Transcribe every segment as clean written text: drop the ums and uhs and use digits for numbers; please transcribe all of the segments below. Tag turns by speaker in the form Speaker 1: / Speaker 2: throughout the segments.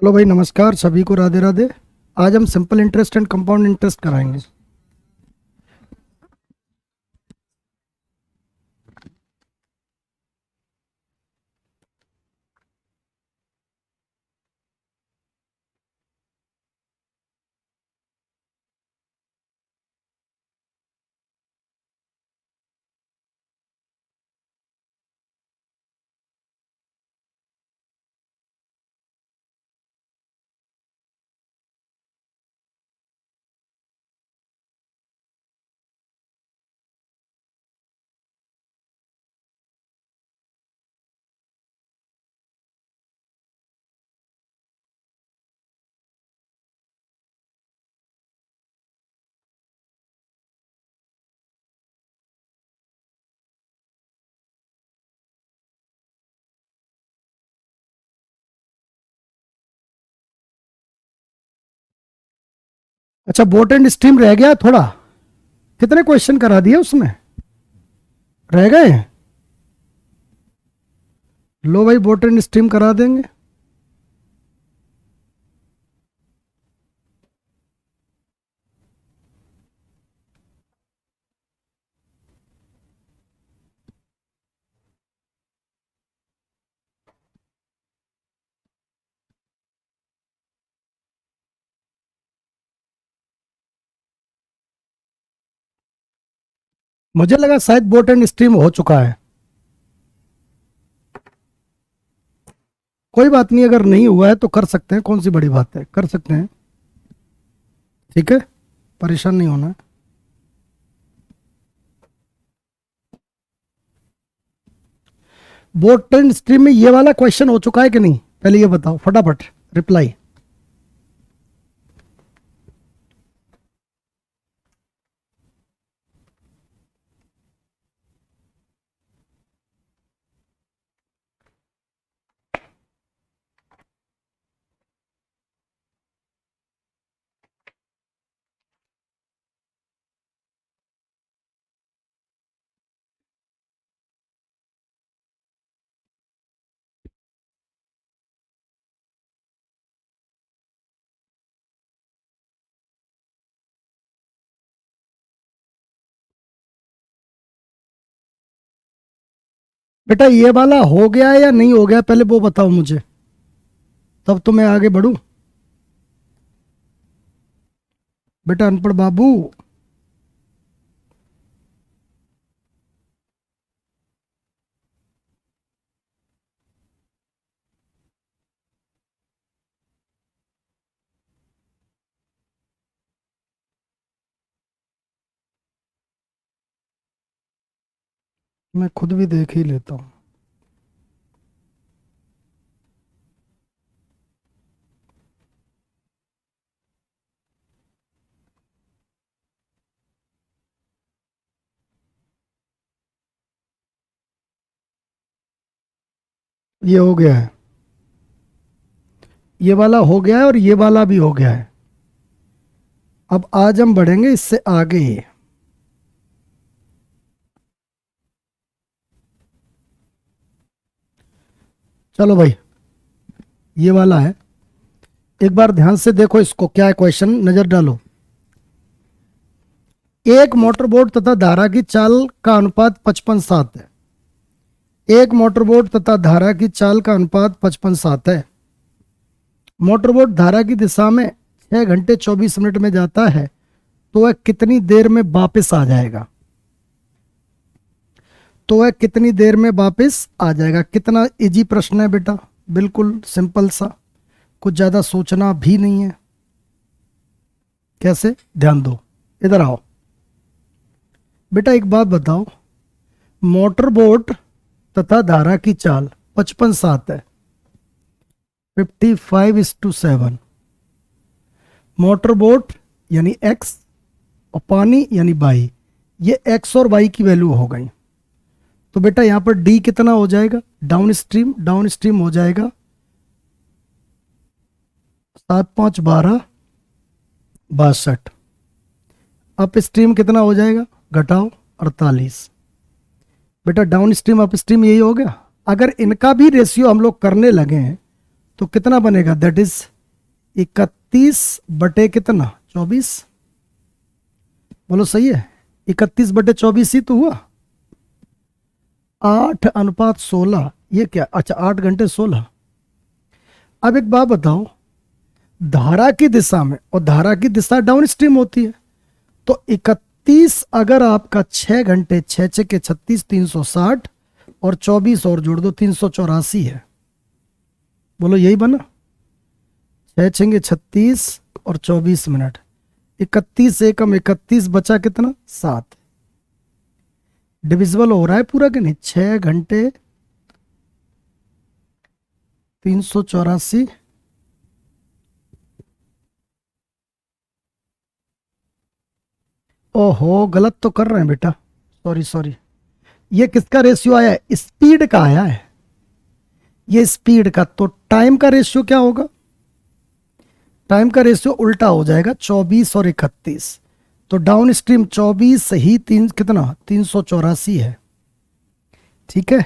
Speaker 1: Hello भाई, नमस्कार सभी को, राधे राधे। आज हम simple interest and compound interest कराएंगे। अच्छा, बोट एंड स्ट्रीम रह गया थोड़ा। कितने क्वेश्चन करा दिए उसमें? रह गए? लो भाई, बोट एंड स्ट्रीम करा देंगे। मुझे लगा शायद बोट एंड स्ट्रीम हो चुका है। कोई बात नहीं, अगर नहीं हुआ है तो कर सकते हैं, कौन सी बड़ी बात है, कर सकते हैं। ठीक है, परेशान नहीं होना है। बोट एंड स्ट्रीम में ये वाला क्वेश्चन हो चुका है कि नहीं, पहले ये बताओ फटाफट रिप्लाई। बेटा ये वाला हो गया या नहीं हो गया, पहले वो बताओ मुझे, तब तो मैं आगे बढ़ूं। बेटा अनपढ़ बाबू। मैं खुद भी देख ही लेता हूँ। ये हो गया है, ये वाला हो गया है और ये वाला भी हो गया है। अब आज हम बढ़ेंगे इससे आगे। चलो भाई, ये वाला है, एक बार ध्यान से देखो इसको, क्या है क्वेश्चन, नजर डालो। एक मोटरबोट तथा धारा की चाल का अनुपात 55:7 है। एक मोटरबोट तथा धारा की चाल का अनुपात 55:7 है। मोटरबोट धारा की दिशा में 6 घंटे 24 मिनट में जाता है, तो वह कितनी देर में वापस आ जाएगा? तो वह कितनी देर में वापस आ जाएगा? कितना इजी प्रश्न है बेटा, बिल्कुल सिंपल सा, कुछ ज्यादा सोचना भी नहीं है। कैसे, ध्यान दो, इधर आओ बेटा। एक बात बताओ, मोटरबोट तथा धारा की चाल 55:7 है, 55:7। मोटरबोट यानी एक्स और पानी यानी वाई, ये एक्स और वाई की वैल्यू हो गई। तो बेटा यहां पर डी कितना हो जाएगा, डाउन स्ट्रीम हो जाएगा 7 5 12 62। अप स्ट्रीम कितना हो जाएगा, घटाओ 48। बेटा डाउन स्ट्रीम अप स्ट्रीम यही हो गया। अगर इनका भी रेशियो हम लोग करने लगे हैं तो कितना बनेगा, दैट इज 31 बटे कितना 24। बोलो सही है, 31 बटे 24 ही तो हुआ। 8:16, ये क्या, अच्छा 8 घंटे 16। अब एक बात बताओ, धारा की दिशा में, और धारा की दिशा डाउन स्ट्रीम होती है, तो 31 अगर आपका 6 घंटे 6 6 के 36 360 और 24 और जोड़ दो 384 है। बोलो यही बना, 6 6 के 36 और 24 मिनट, 31 एकम 31 बचा कितना 7। डिविजिबल हो रहा है पूरा कि नहीं, 6 घंटे 384। ओहो गलत तो कर रहे हैं बेटा, सॉरी सॉरी। ये किसका रेशियो आया है, स्पीड का आया है, ये स्पीड का। तो टाइम का रेशियो क्या होगा, टाइम का रेशियो उल्टा हो जाएगा, 24 और 31। तो डाउन स्ट्रीम 24 ही तीन कितना 384 है। ठीक है,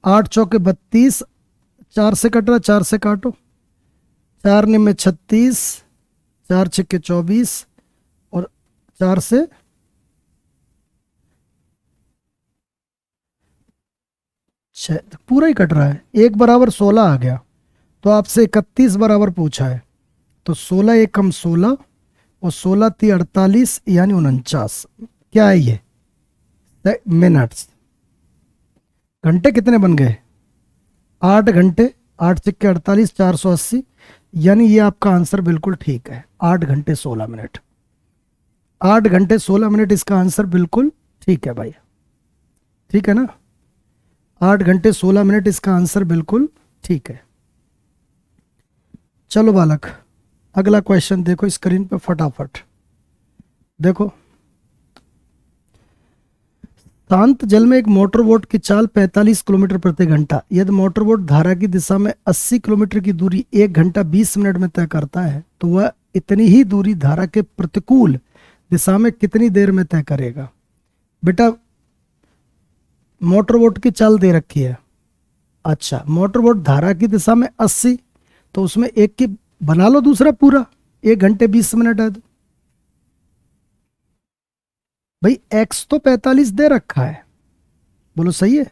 Speaker 1: 8 चौके 32, 4 से कट रहा, 4 से काटो, 4 में 36, 4 छक्के 24 और 4 से पूरा ही कट रहा है, 1 बराबर 16 आ गया। तो आपसे 31 बराबर पूछा है, तो 16 एकम 16 और 16 × 48 यानी 49। क्या है ये, मिनट्स। घंटे कितने बन गए, 8 घंटे, 8 छक्के 48, 480, यानी ये आपका आंसर बिल्कुल ठीक है, 8 घंटे 16 मिनट। 8 घंटे 16 मिनट इसका आंसर बिल्कुल ठीक है भाई, ठीक है ना, 8 घंटे 16 मिनट इसका आंसर बिल्कुल ठीक है। चलो बालक, अगला क्वेश्चन देखो स्क्रीन पे फटाफट देखो। शांत जल में एक मोटर बोट की चाल 45 किलोमीटर प्रति घंटा, यदि मोटर बोट धारा की दिशा में 80 किलोमीटर की दूरी 1 घंटा 20 मिनट में तय करता है, तो वह इतनी ही दूरी धारा के प्रतिकूल दिशा में कितनी देर में तय करेगा। बेटा मोटर बोट की चाल दे रखी है, अच्छा मोटर बोट धारा की दिशा में 80, तो उसमें एक की बना लो दूसरा पूरा, 1 घंटे 20 मिनट है तो भाई एक्स तो 45 दे रखा है, बोलो सही है।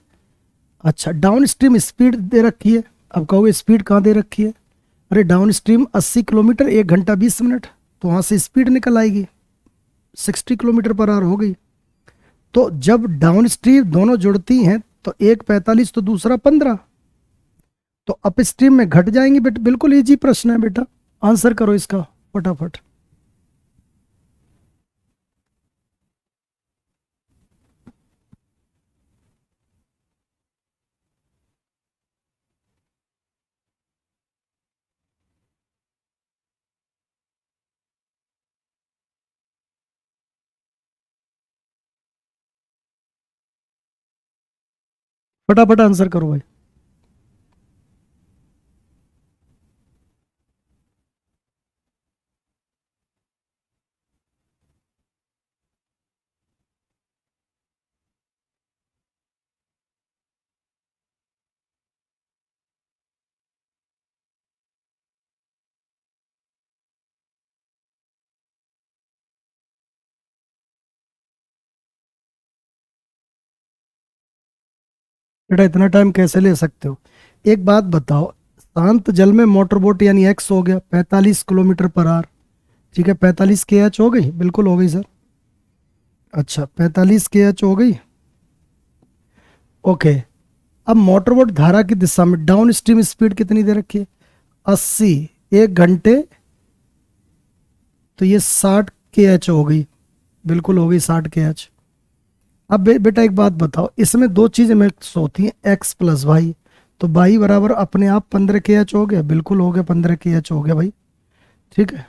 Speaker 1: अच्छा डाउन स्ट्रीम स्पीड दे रखी है, अब कहोगे स्पीड कहाँ दे रखी है, अरे डाउन स्ट्रीम 80 किलोमीटर 1 घंटा 20 मिनट, तो वहां से स्पीड निकल आएगी 60 किलोमीटर पर आवर हो गई। तो जब डाउन स्ट्रीम दोनों जुड़ती हैं तो एक 45 तो दूसरा 15, तो अप स्ट्रीम में घट जाएंगी बेटा। बिल्कुल इजी प्रश्न है बेटा, आंसर करो इसका फटाफट। फटाफट आंसर करो भाई। बेटा इतना टाइम कैसे ले सकते हो, एक बात बताओ, शांत जल में मोटर बोट यानी एक्स हो गया 45 किलोमीटर पर आवर, ठीक है 45 के एच हो गई, बिल्कुल हो गई सर। अच्छा 45 के एच हो गई, ओके। अब मोटर बोट धारा की दिशा में डाउन स्ट्रीम स्पीड कितनी दे रखी है 80, 1 घंटे, तो ये 60 के एच हो गई, बिल्कुल हो गई 60 के एच। अब बेटा एक बात बताओ, इसमें दो चीजें मिक्स होती हैं एक्स प्लस वाई, तो वाई बराबर अपने आप 15 के एच हो गया, बिल्कुल हो गया 15 के एच हो गया भाई, ठीक है।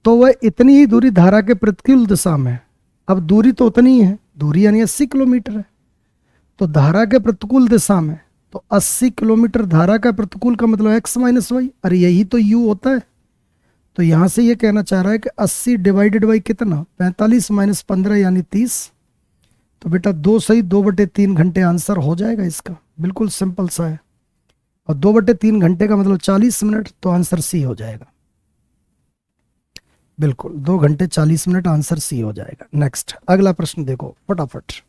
Speaker 1: वह इतनी ही दूरी धारा के प्रतिकूल दिशा में, अब दूरी तो उतनी ही है, दूरी यानी 80 किलोमीटर है, तो धारा के प्रतिकूल दिशा में, तो 80 किलोमीटर धारा का प्रतिकूल का मतलब एक्स माइनस वाई, अरे यही तो यू होता है। तो यहां से ये कहना चाह रहा है कि 80 डिवाइडेड बाई कितना 45 माइनस 15 यानी 30। तो बेटा 2 सही 2/3 घंटे आंसर हो जाएगा इसका, बिल्कुल सिंपल सा है। और 2/3 घंटे का मतलब 40 मिनट, तो आंसर सी हो जाएगा। बिल्कुल 2 घंटे 40 मिनट, आंसर सी हो जाएगा। नेक्स्ट अगला प्रश्न देखो फटाफट।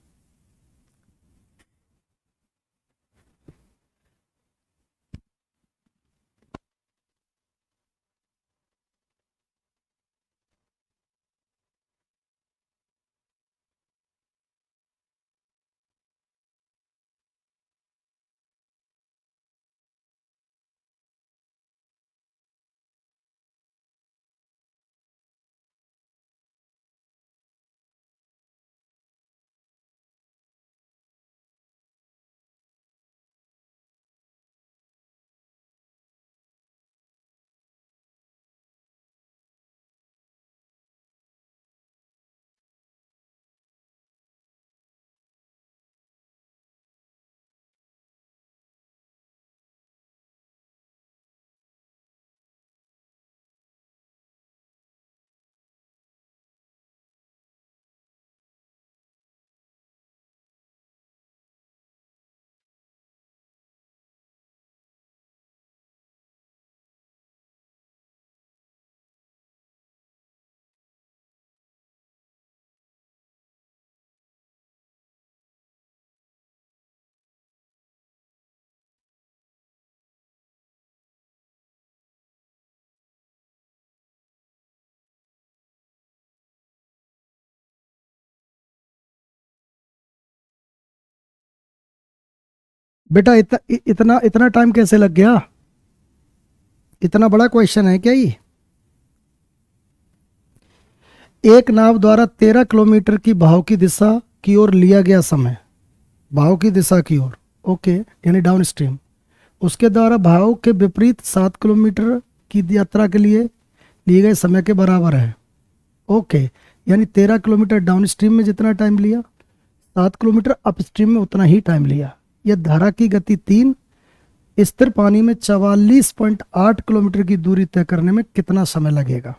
Speaker 1: बेटा इतना इतना टाइम कैसे लग गया? इतना बड़ा क्वेश्चन है क्या ये? एक नाव द्वारा 13 किलोमीटर की भाव की दिशा की ओर लिया गया समय, भाव की दिशा की ओर, ओके, यानी डाउन स्ट्रीम, उसके द्वारा भाव के विपरीत 7 किलोमीटर की यात्रा के लिए लिए गए समय के बराबर है। ओके, यानी 13 किलोमीटर डाउन स्ट्रीम में जितना टाइम लिया, 7 किलोमीटर अप स्ट्रीम में उतना ही टाइम लिया। यह धारा की गति 3, स्थिर पानी में 44.8 किलोमीटर की दूरी तय करने में कितना समय लगेगा?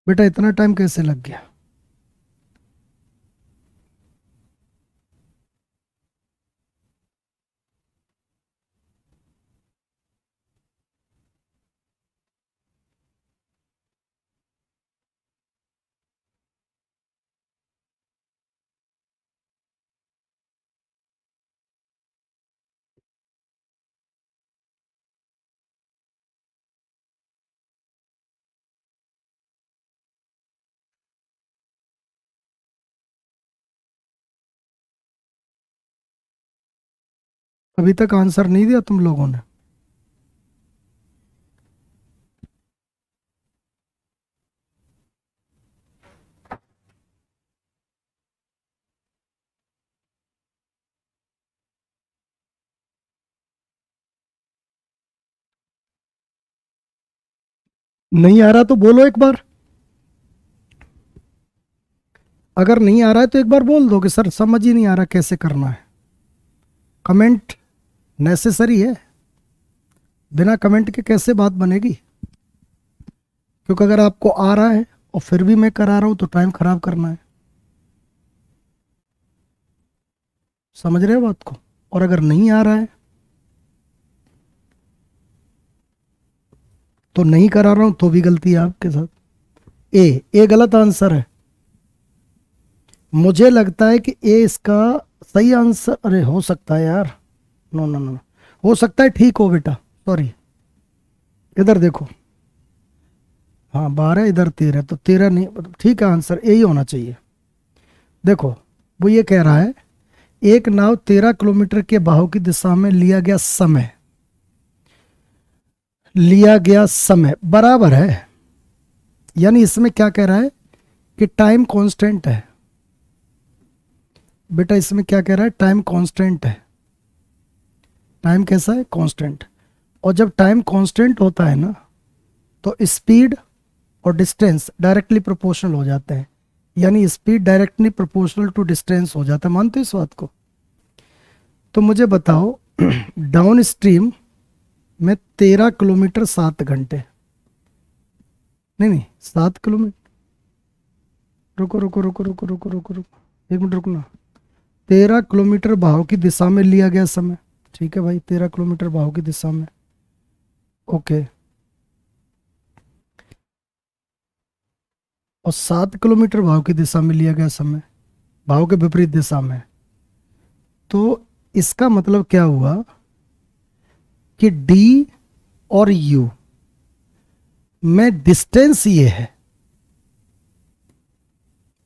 Speaker 1: बेटा इतना टाइम कैसे लग गया? अभी तक आंसर नहीं दिया तुम लोगों ने? नहीं आ रहा तो बोलो एक बार। अगर नहीं आ रहा है तो एक बार बोल दो कि सर समझ ही नहीं आ रहा कैसे करना है। कमेंट नेसेसरी है, बिना कमेंट के कैसे बात बनेगी? क्योंकि अगर आपको आ रहा है और फिर भी मैं करा रहा हूं तो टाइम खराब करना है। समझ रहे हो बात को? और अगर नहीं आ रहा है तो नहीं करा रहा हूं तो भी गलती है आपके साथ। ए गलत आंसर है। मुझे लगता है कि ए इसका सही आंसर, अरे हो सकता है यार, नो नो नो, हो सकता है ठीक हो बेटा, सॉरी। इधर देखो, हाँ 12, इधर 13, तो 13 नहीं, ठीक है, आंसर ए ही होना चाहिए। देखो वो ये कह रहा है एक नाव 13 किलोमीटर के बहाव की दिशा में लिया गया समय बराबर है, यानी इसमें क्या कह रहा है कि टाइम कांस्टेंट है। बेटा इसमें क्या कह रहा है, टाइम कांस्टेंट है। टाइम कैसा है, कांस्टेंट। और जब टाइम कांस्टेंट होता है ना, तो स्पीड और डिस्टेंस डायरेक्टली प्रोपोर्शनल हो जाते हैं, यानी speed directly proportional to distance हो जाता है। मानते हो इस बात को? तो मुझे बताओ डाउन स्ट्रीम में 13 किलोमीटर 7 घंटे, नहीं 7 किलोमीटर, रुको रुको रुको रुको रुको रुको रुको 1 मिनट रुकना। 13 किलोमीटर बहाव की दिशा में लिया गया समय, ठीक है भाई, 13 किलोमीटर बहाव की दिशा में, ओके। और 7 किलोमीटर भाव की दिशा में लिया गया समय, भाव के विपरीत दिशा में। तो इसका मतलब क्या हुआ कि डी और यू में डिस्टेंस ये है।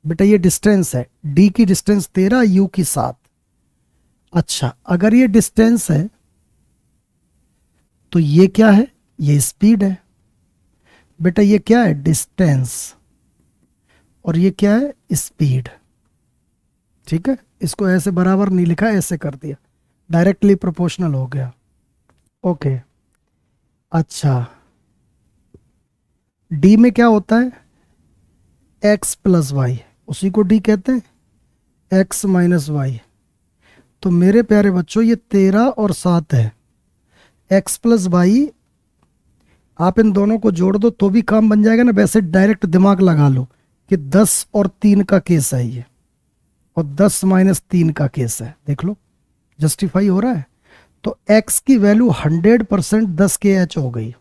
Speaker 1: बेटा ये डिस्टेंस है, डी की डिस्टेंस 13, यू की 7। अच्छा, अगर ये डिस्टेंस है तो ये क्या है, ये स्पीड है। बेटा ये क्या है, डिस्टेंस, और ये क्या है, स्पीड। ठीक है, इसको ऐसे बराबर नहीं लिखा, ऐसे कर दिया, डायरेक्टली प्रोपोर्शनल हो गया। ओके, अच्छा डी में क्या होता है, एक्स प्लस वाई, उसी को डी कहते हैं, एक्स माइनस वाई। तो मेरे प्यारे बच्चों ये 13 और 7 है, एक्स प्लस वाई, आप इन दोनों को जोड़ दो तो भी काम बन जाएगा ना। वैसे डायरेक्ट दिमाग लगा लो कि 10 और 3 का केस है ये, और 10 माइनस 3 का केस है, देख लो जस्टिफाई हो रहा है। तो x की वैल्यू 100% 10 के एच हो गई।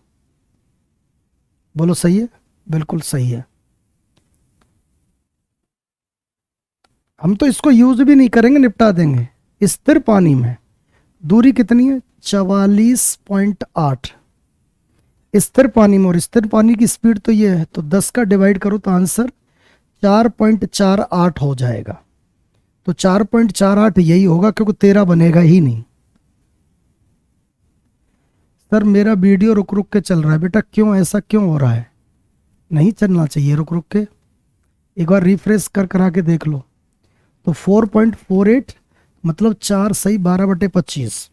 Speaker 1: बोलो सही है, बिल्कुल सही है। हम तो इसको यूज भी नहीं करेंगे, निपटा देंगे। स्थिर पानी में दूरी कितनी है, 44.8 स्थिर पानी में, और स्थिर पानी की स्पीड तो ये है, तो 10 का डिवाइड करो तो आंसर 4.48 हो जाएगा। तो 4.48 यही होगा, क्योंकि 13 बनेगा ही नहीं। सर मेरा वीडियो रुक रुक के चल रहा है बेटा, क्यों, ऐसा क्यों हो रहा है? नहीं चलना चाहिए रुक रुक के, एक बार रिफ्रेश करा के देख लो। तो 4.48 मतलब 4 सही 12/25।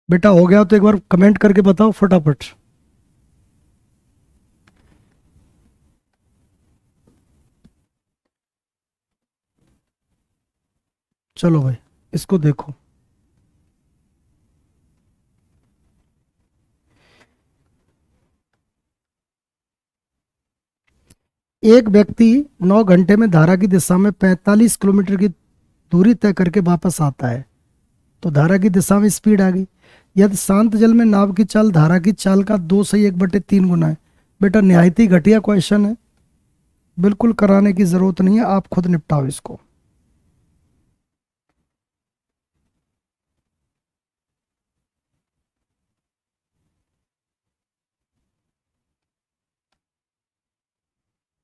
Speaker 1: बेटा हो गया तो एक बार कमेंट करके बताओ फटाफट। चलो भाई इसको देखो, एक व्यक्ति 9 घंटे में धारा की दिशा में 45 किलोमीटर की दूरी तय करके वापस आता है, तो धारा की दिशा में स्पीड आ गई। यदि शांत जल में नाव की चाल धारा की चाल का 2/1/3 गुना है। बेटा निहायत ही घटिया क्वेश्चन है, बिल्कुल कराने की जरूरत नहीं है, आप खुद निपटाओ इसको।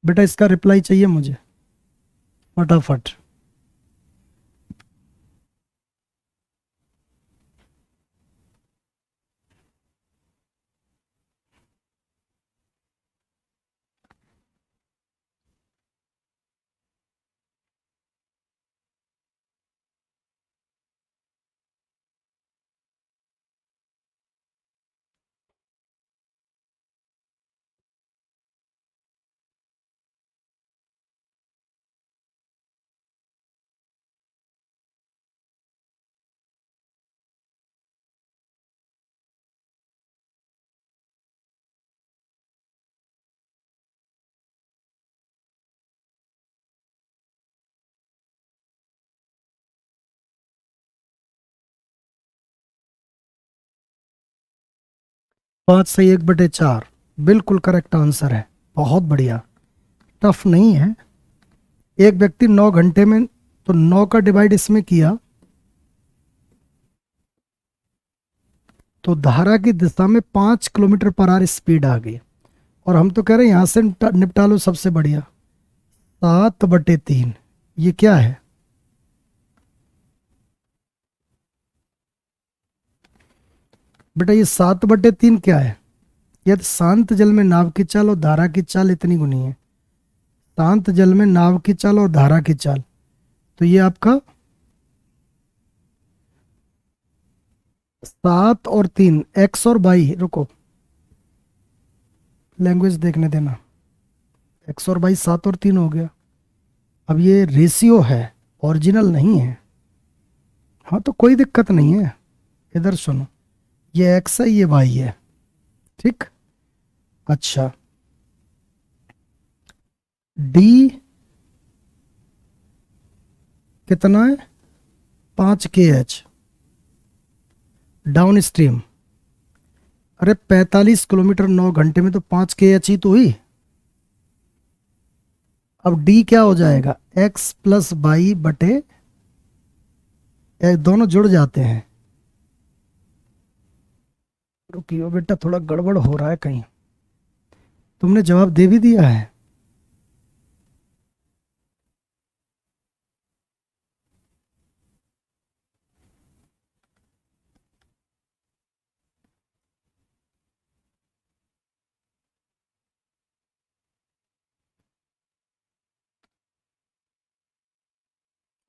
Speaker 1: बेटा इसका रिप्लाई चाहिए मुझे फटाफट। 5/1/4 बिल्कुल करेक्ट आंसर है। बहुत बढ़िया, टफ नहीं है। एक व्यक्ति 9 घंटे में, तो 9 का डिवाइड इसमें किया तो धारा की दिशा में 5 किलोमीटर पर आवर स्पीड आ गई। और हम तो कह रहे हैं यहां से निपटा लो, सबसे बढ़िया। 7/3 ये क्या है? बेटा ये 7/3 क्या है? यदि शांत जल में नाव की चाल और धारा की चाल इतनी गुनी है, शांत जल में नाव की चाल और धारा की चाल, तो ये आपका 7 और 3, x और y, रुको लैंग्वेज देखने देना। x और y 7 और 3 हो गया। अब ये रेशियो है, ओरिजिनल नहीं है। हाँ तो कोई दिक्कत नहीं है, इधर सुनो, ये x है, ये y है, ठीक। अच्छा, d कितना है? 5 kh डाउन स्ट्रीम। अरे 45 किलोमीटर 9 घंटे में तो 5 kh ही तो हुई। अब d क्या हो जाएगा? x प्लस वाई बटे, दोनों जुड़ जाते हैं। रुकियो बेटा, थोड़ा गड़बड़ हो रहा है कहीं। तुमने जवाब दे भी दिया है?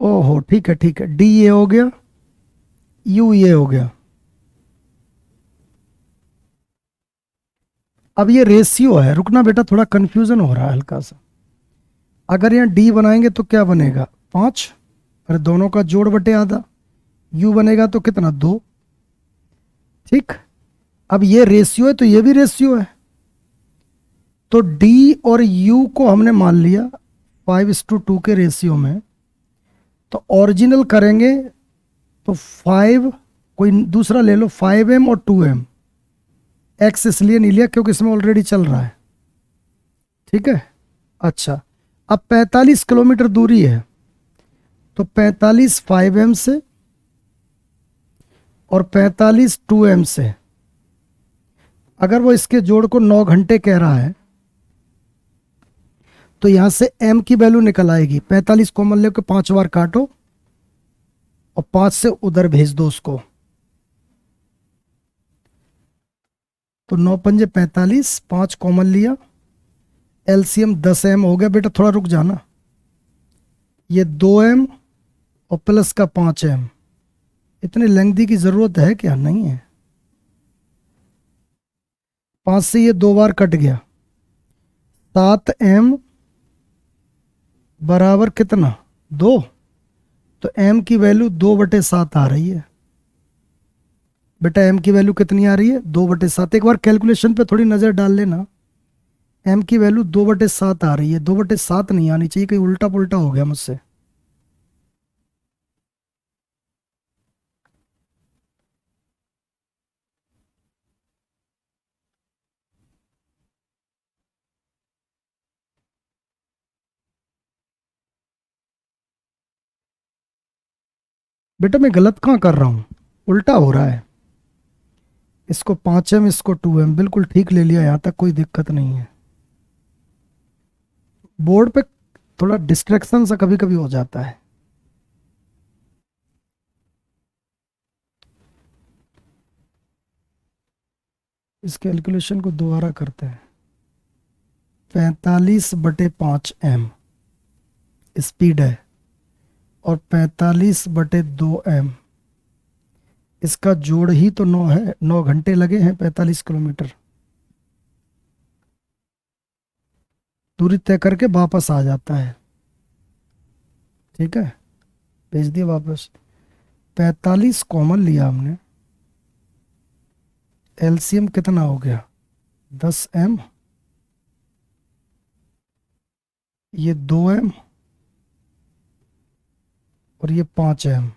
Speaker 1: ओहो ठीक है ठीक है, डी ये हो गया, यू ये हो गया। अब ये रेशियो है, रुकना बेटा, थोड़ा कंफ्यूजन हो रहा है हल्का सा। अगर यहाँ डी बनाएंगे तो क्या बनेगा? 5, अरे दोनों का जोड़ बटे आधा। यू बनेगा तो कितना? 2, ठीक। अब ये रेशियो है तो ये भी रेशियो है, तो डी और यू को हमने मान लिया 5:2 के रेशियो में। तो ओरिजिनल करेंगे तो 5, कोई दूसरा ले लो, 5m और 2m। एक्स इसलिए नहीं लिया क्योंकि इसमें ऑलरेडी चल रहा है, ठीक है। अच्छा, अब 45 किलोमीटर दूरी है, तो 45 5m से और 45 2m से। अगर वो इसके जोड़ को 9 घंटे कह रहा है तो यहां से m की वैल्यू निकल आएगी। 45 कॉमन लेके 5 बार काटो और 5 से उधर भेज दो उसको, तो 9×5 = 45, 5 कॉमन लिया, एलसीएम 10m हो गया। बेटा थोड़ा रुक जाना, ये 2m और प्लस का 5m, इतने लेंथी की जरूरत है क्या? नहीं है। 5 से ये 2 बार कट गया, 7m बराबर कितना? 2। तो m की वैल्यू 2/7 आ रही है। बेटा m की वैल्यू कितनी आ रही है? 2/7। एक बार कैलकुलेशन पे थोड़ी नजर डाल लेना, m की वैल्यू 2/7 आ रही है। 2/7 नहीं आनी चाहिए, कहीं उल्टा पुल्टा हो गया मुझसे। बेटा मैं गलत कहाँ कर रहा हूँ? उल्टा हो रहा है। इसको 5m, इसको 2m, बिल्कुल ठीक ले लिया, यहाँ तक कोई दिक्कत नहीं है। बोर्ड पे थोड़ा डिस्ट्रैक्शन सा कभी कभी हो जाता है। इस कैलकुलेशन को दोबारा करते हैं। 45/5m स्पीड है और 45/2m, इसका जोड़ ही तो 9 है। 9 घंटे लगे हैं 45 किलोमीटर दूरी तय करके वापस आ जाता है, ठीक है। भेज दिया वापस। 45 कॉमन लिया हमने, एलसीएम कितना हो गया? 10m, ये 2m और ये 5m,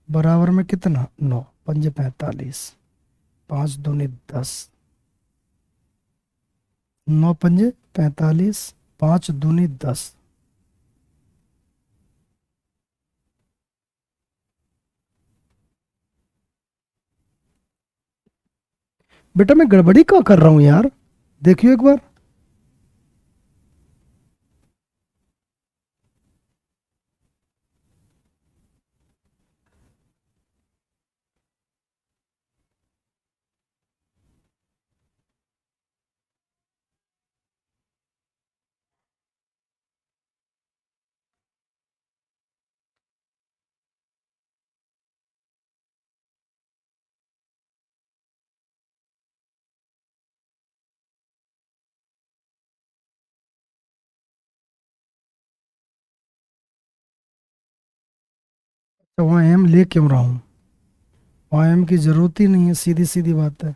Speaker 1: बराबर में कितना? 9, 5×45, 5 दूनी 10, 9 पंजे 45, 5 दूनी 10। बेटा मैं गड़बड़ी क्या कर रहा हूं यार, देखियो एक बार। तो वहाँ एम ले क्यों रहा हूँ, वहाँ एम की जरूरत ही नहीं है, सीधी सीधी बात है।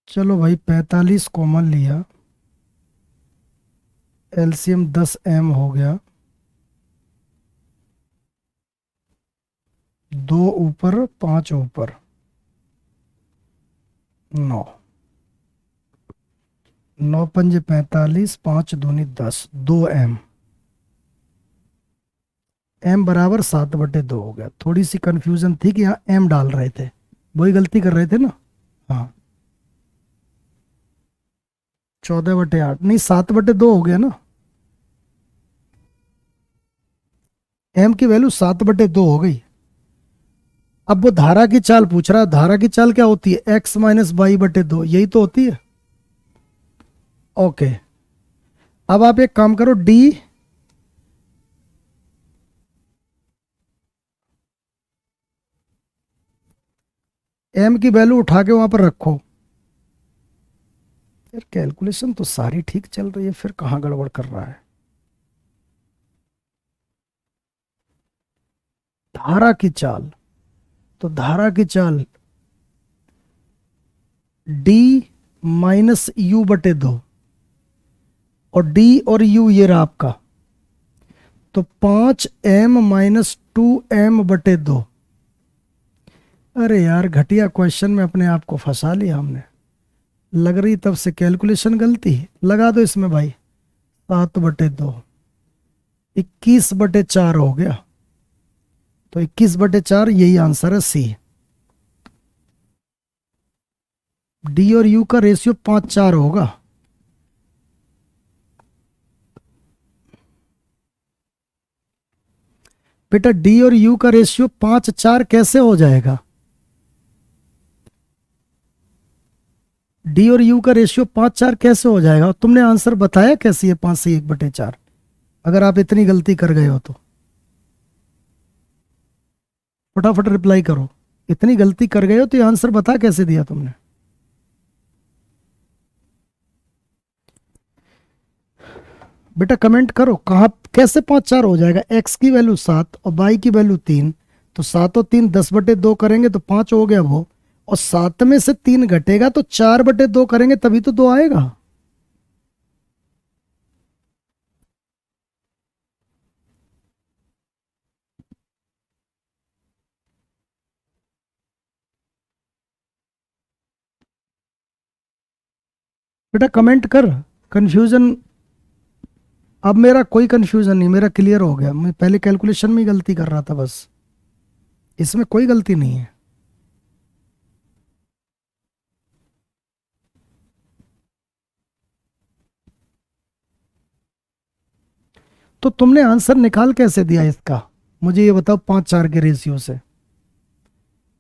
Speaker 1: चलो भाई 45 कॉमन लिया, एलसीएम 10 m हो गया, 2 ऊपर 5 ऊपर 9, 9 पंजे 45, 5 दूनी 10, 2 m, m बराबर 7/2 हो गया। थोड़ी सी कंफ्यूजन थी कि यहाँ m डाल रहे थे, वही गलती कर रहे थे ना। हाँ 14/8 नहीं, 7/2 हो गया ना, m की वैल्यू 7/2 हो गई। अब वो धारा की चाल पूछ रहा है, धारा की चाल क्या होती है, x-y/2, यही तो होती है। ओके, अब आप एक काम करो, d m की वैल्यू उठा के वहां पर रखो। यार कैलकुलेशन तो सारी ठीक चल रही है, फिर कहाँ गड़बड़ कर रहा है। धारा की चाल, तो धारा की चाल d -u/2, और d और u ये रहा आपका, तो 5m-2m/2। अरे यार घटिया क्वेश्चन में अपने आप को फंसा लिया हमने, लग रही तब से कैलकुलेशन गलती। लगा दो इसमें भाई, 7/2, 21/4 हो गया, तो 21/4 यही आंसर है, सी। डी और यू का रेशियो 5:4 होगा। बेटा डी और यू का रेशियो 5:4 कैसे हो जाएगा, डी और यू का रेशियो 5:4 कैसे हो जाएगा, तुमने आंसर बताया कैसे ये 5 से 1/4, अगर आप इतनी गलती कर गए हो तो फटाफट रिप्लाई करो। इतनी गलती कर गए हो तो ये आंसर बता कैसे दिया तुमने। बेटा कमेंट करो, कहाँ कैसे 5:4 हो जाएगा, एक्स की वैल्यू 7 और वाई की वैल्यू 3, तो 7 और 3 10/2 करेंगे तो 5 हो गया वो, और 7 में से 3 घटेगा तो 4/2 करेंगे तभी तो 2 आएगा। बेटा कमेंट कर, कंफ्यूजन, अब मेरा कोई कंफ्यूजन नहीं, मेरा क्लियर हो गया, मैं पहले कैलकुलेशन में ही गलती कर रहा था बस, इसमें कोई गलती नहीं है। तो तुमने आंसर निकाल कैसे दिया इसका, मुझे ये बताओ, 5:4 के रेशियो से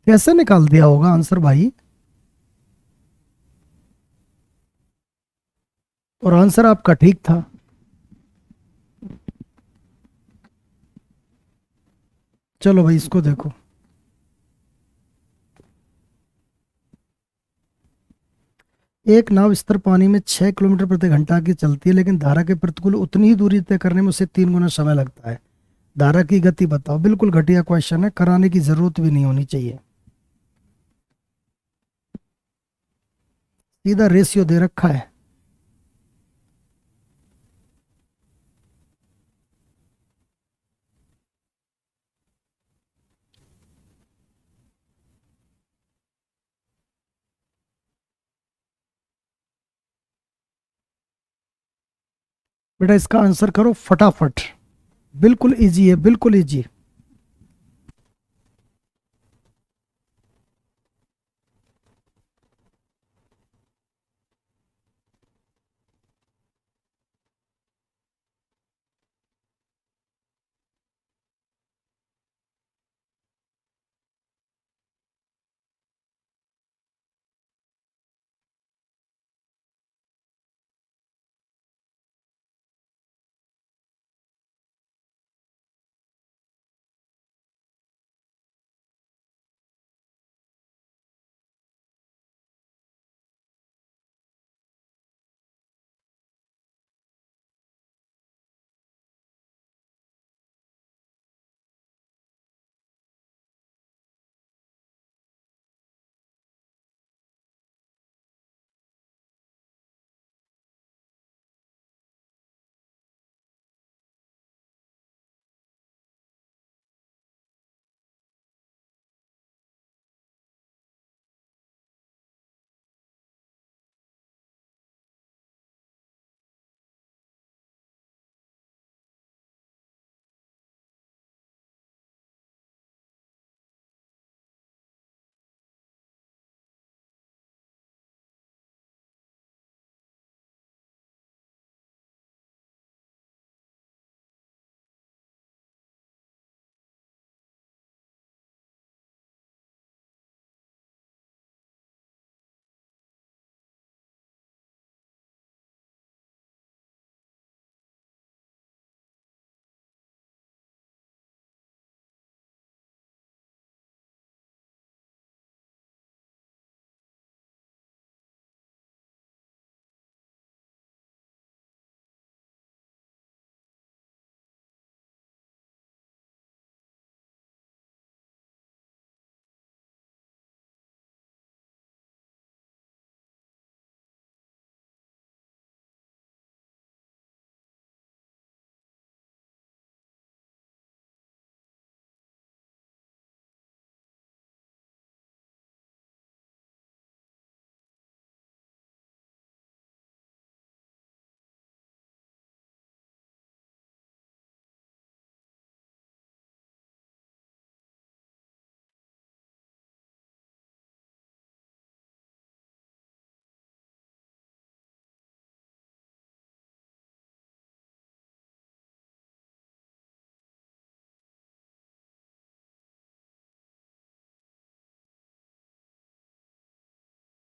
Speaker 1: कैसे निकाल दिया होगा आंसर भाई, और आंसर आपका ठीक था। चलो भाई इसको देखो, एक नाव स्थिर पानी में 6 किलोमीटर प्रति घंटा की चलती है, लेकिन धारा के प्रतिकूल उतनी ही दूरी तय करने में उसे 3 गुना समय लगता है, धारा की गति बताओ। बिल्कुल घटिया क्वेश्चन है, कराने की जरूरत भी नहीं होनी चाहिए, सीधा रेशियो दे रखा है। बेटा इसका आंसर करो फटाफट। बिल्कुल इजी है, बिल्कुल इजी।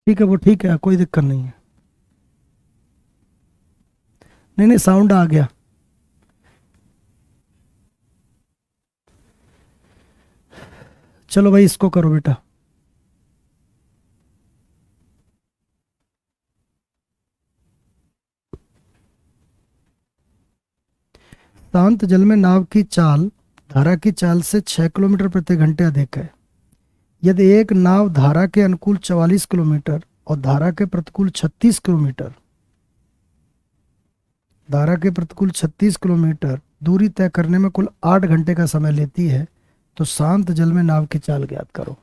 Speaker 1: ठीक है, वो ठीक है, कोई दिक्कत नहीं है। नहीं नहीं, साउंड आ गया। चलो भाई, इसको करो बेटा। शांत जल में नाव की चाल धारा की चाल से 6 किलोमीटर प्रति घंटे अधिक है। यदि एक नाव धारा के अनुकूल 44 किलोमीटर और धारा के प्रतिकूल 36 किलोमीटर दूरी तय करने में कुल 8 घंटे का समय लेती है, तो शांत जल में नाव की चाल ज्ञात करो।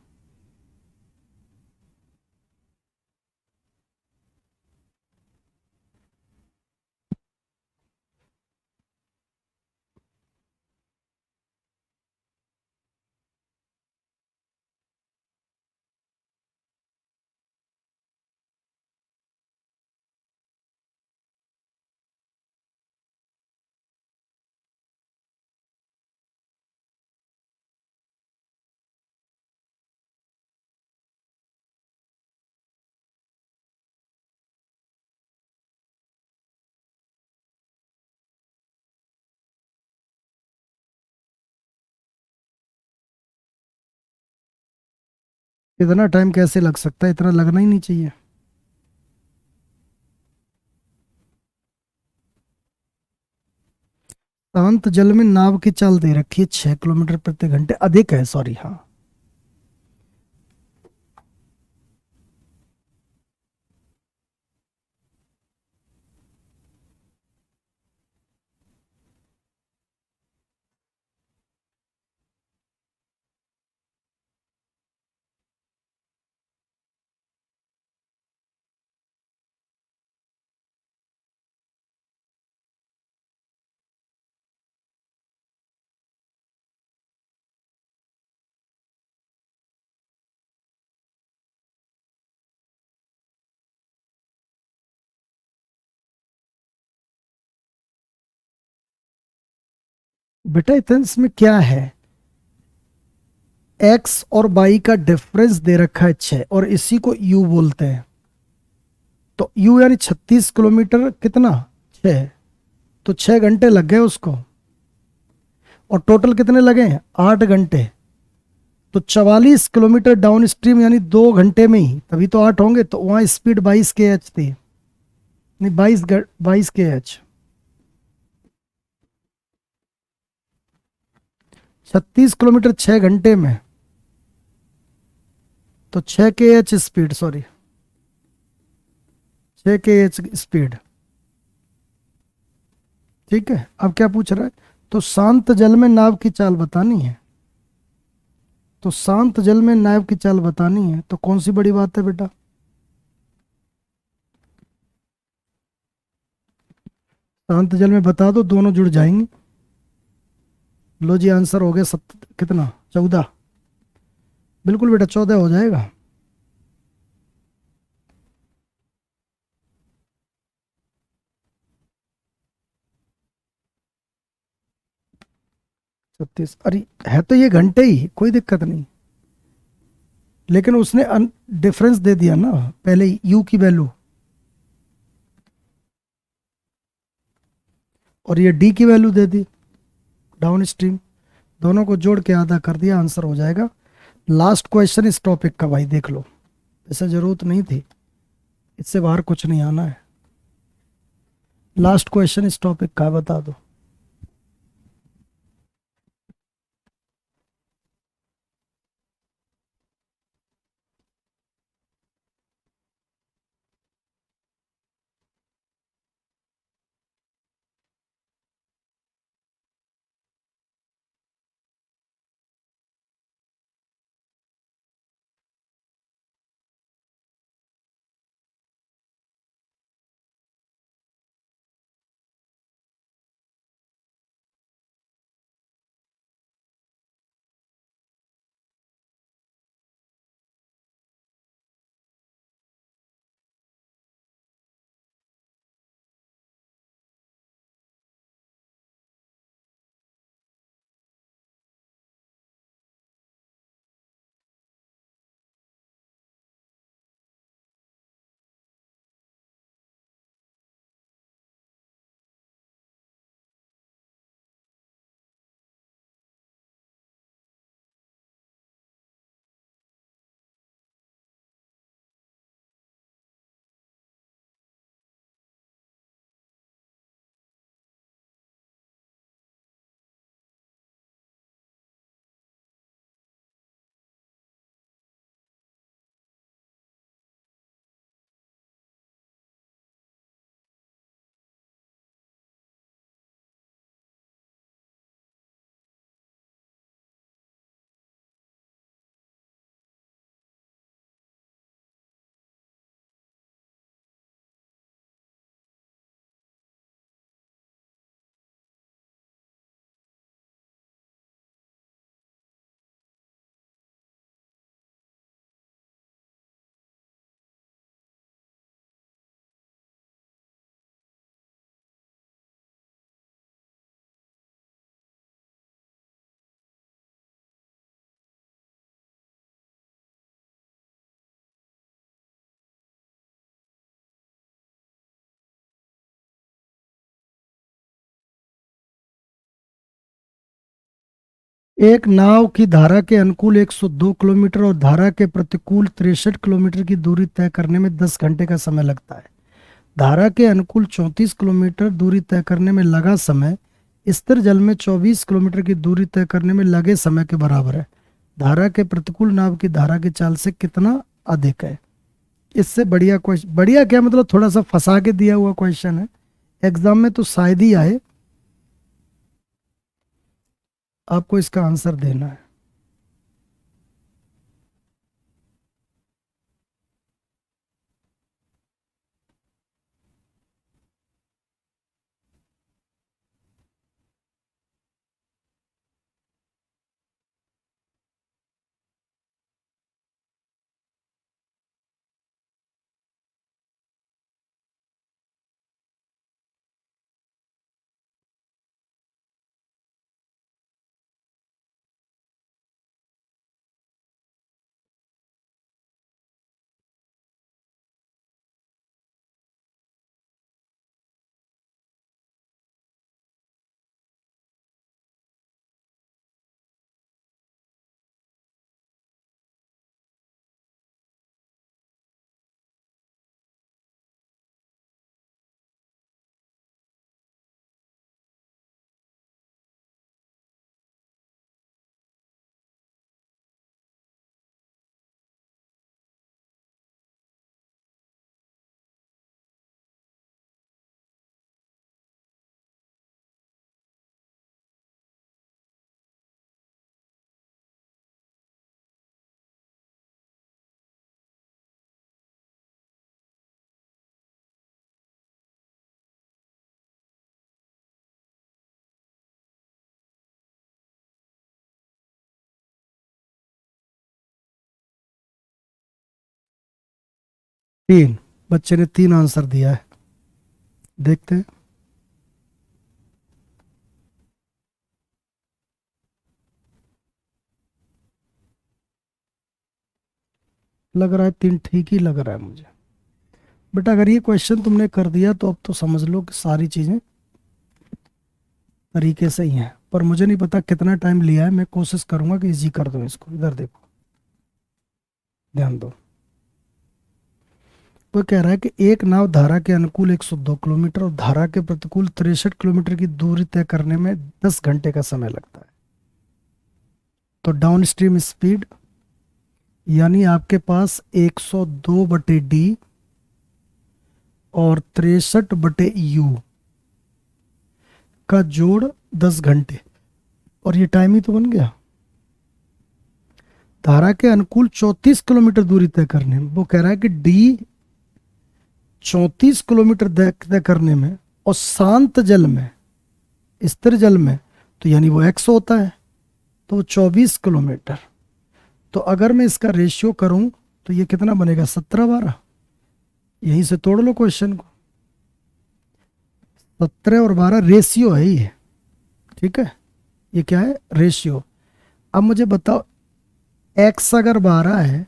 Speaker 1: इतना टाइम कैसे लग सकता है? इतना लगना ही नहीं चाहिए। शांत जल में नाव की चाल दे रखी है 6 किलोमीटर प्रति घंटे अधिक है, सॉरी, हाँ। बेटा इतने इसमें क्या है, एक्स और वाई का डिफरेंस दे रखा है 6 और इसी को यू बोलते हैं। तो यू यानी 36 किलोमीटर कितना, 6, तो 6 घंटे लग गए उसको। और टोटल कितने लगे हैं, 8 घंटे। तो 44 किलोमीटर डाउन स्ट्रीम यानी 2 घंटे में ही, तभी तो 8 होंगे। तो वहां स्पीड 22 kh थी, नहीं 22 kh। 36 किलोमीटर 6 घंटे में, तो 6 kh speed, sorry 6 kh speed. ठीक है, अब क्या पूछ रहा है, तो शांत जल में नाव की चाल बतानी है। तो शांत जल में नाव की चाल बतानी है, तो कौन सी बड़ी बात है बेटा, शांत जल में बता दो, दोनों जुड़ जाएंगे। लो जी, आंसर हो गया कितना, 14। बिल्कुल बेटा 14 हो जाएगा। 36, अरे है तो ये घंटे ही, कोई दिक्कत नहीं। लेकिन उसने डिफरेंस दे दिया ना पहले यू की वैल्यू, और ये डी की वैल्यू दे दी डाउन स्ट्रीम। दोनों को जोड़ के आधा कर दिया, आंसर हो जाएगा। लास्ट क्वेश्चन इस टॉपिक का भाई, देख लो, ऐसा जरूरत नहीं थी, इससे बाहर कुछ नहीं आना है। लास्ट क्वेश्चन इस टॉपिक का है, बता दो। एक नाव की धारा के अनुकूल 102 किलोमीटर और धारा के प्रतिकूल 63 किलोमीटर की दूरी तय करने में 10 घंटे का समय लगता है। धारा के अनुकूल 34 किलोमीटर दूरी तय करने में लगा समय स्थिर जल में 24 किलोमीटर की दूरी तय करने में लगे समय के बराबर है। धारा के प्रतिकूल नाव की धारा की चाल से कितना अधिक है। इससे बढ़िया क्वेश्चन, बढ़िया क्या मतलब, थोड़ा सा फंसा के दिया हुआ क्वेश्चन है, एग्जाम में तो शायद ही आए। आपको इसका आंसर देना है। 3। बच्चे ने 3 आंसर दिया है, देखते हैं। लग रहा है 3 ठीक ही लग रहा है मुझे। बेटा अगर ये क्वेश्चन तुमने कर दिया तो अब तो समझ लो कि सारी चीजें तरीके से ही हैं, पर मुझे नहीं पता कितना टाइम लिया है। मैं कोशिश करूंगा कि इजी कर दूं इसको। इधर देखो, ध्यान दो। वो कह रहा है कि एक नाव धारा के अनुकूल 102 किलोमीटर और धारा के प्रतिकूल 63 किलोमीटर की दूरी तय करने में 10 घंटे का समय लगता है। तो डाउन स्ट्रीम स्पीड यानी आपके पास 102 बटे डी और 63 बटे यू का जोड़ 10 घंटे, और ये टाइम ही तो बन गया। धारा के अनुकूल 34 किलोमीटर दूरी तय करने में, वो कह रहा है कि डी 34 किलोमीटर तय करने में, और शांत जल में, स्थिर जल में तो यानी वो एक्स होता है, तो वो 24 किलोमीटर। तो अगर मैं इसका रेशियो करूं तो ये कितना बनेगा, 17/12। यहीं से तोड़ लो क्वेश्चन को। 17 और 12 रेशियो है ये, ठीक है। ये क्या है, रेशियो। अब मुझे बताओ, एक्स अगर 12 है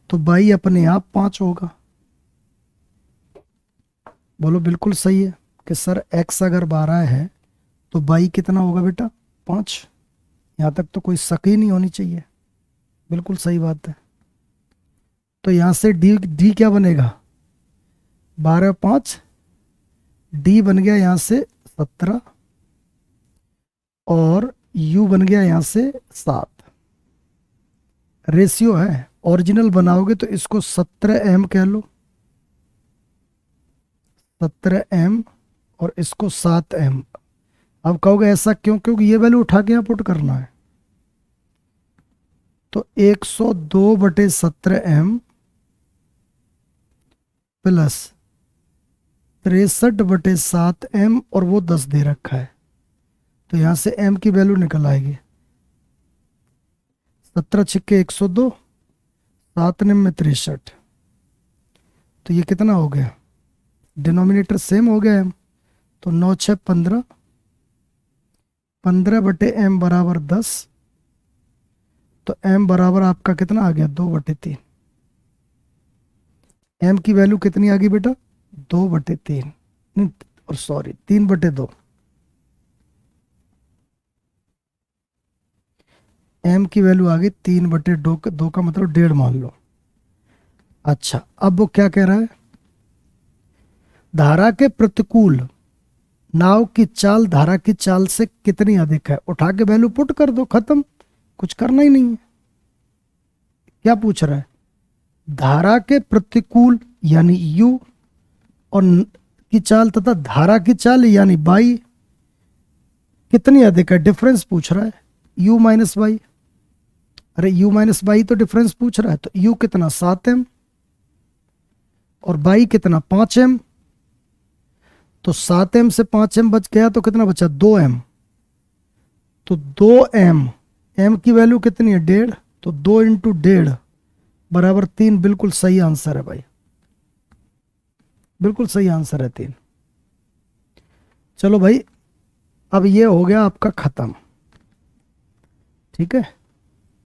Speaker 1: तो बाई अपने आप 5 होगा। बोलो बिल्कुल सही है कि सर एक्स अगर 12 है तो बाई कितना होगा बेटा, 5। यहां तक तो कोई शक ही नहीं होनी चाहिए, बिल्कुल सही बात है। तो यहां से डी डी क्या बनेगा, 12 5, डी बन गया यहां से 17, और यू बन गया यहां से 7। रेशियो है, ओरिजिनल बनाओगे तो इसको 17m कह लो, 17m, और इसको 7m। अब कहोगे ऐसा क्यों, क्योंकि ये वैल्यू उठा के यहाँ पुट करना है। तो 102 बटे 17m प्लस 63 बटे 7m, और वो 10 दे रखा है, तो यहां से m की वैल्यू निकल आएगी। 17 छिक्के 102, 7 निम में 63, तो ये कितना हो गया, डिनोमिनेटर सेम हो गया m, तो 9 6 15, 15 बटे m बराबर 10, तो m बराबर आपका कितना आ गया, 2/3। m की वैल्यू कितनी आ गई बेटा, 2/3, नहीं और सॉरी 3/2। m की वैल्यू आ गई 3/2, 2 का मतलब 1.5 मान लो। अच्छा अब वो क्या कह रहा है, धारा के प्रतिकूल नाव की चाल धारा की चाल से कितनी अधिक है। उठा के वैल्यू पुट कर दो, खत्म, कुछ करना ही नहीं है। क्या पूछ रहा है, धारा के प्रतिकूल यानी u और की चाल तथा धारा की चाल यानी बाई कितनी अधिक है, डिफरेंस पूछ रहा है, u माइनस बाई। अरे u माइनस बाई तो डिफरेंस पूछ रहा है, तो u कितना 7m और बाई कितना 5m, तो 7m से 5m बच गया तो कितना बचा, 2m। तो 2m, m की वैल्यू कितनी है 1.5, तो 2 इंटू 1.5 बराबर 3। बिल्कुल सही आंसर है भाई, बिल्कुल सही आंसर है 3। चलो भाई, अब ये हो गया आपका खत्म, ठीक है।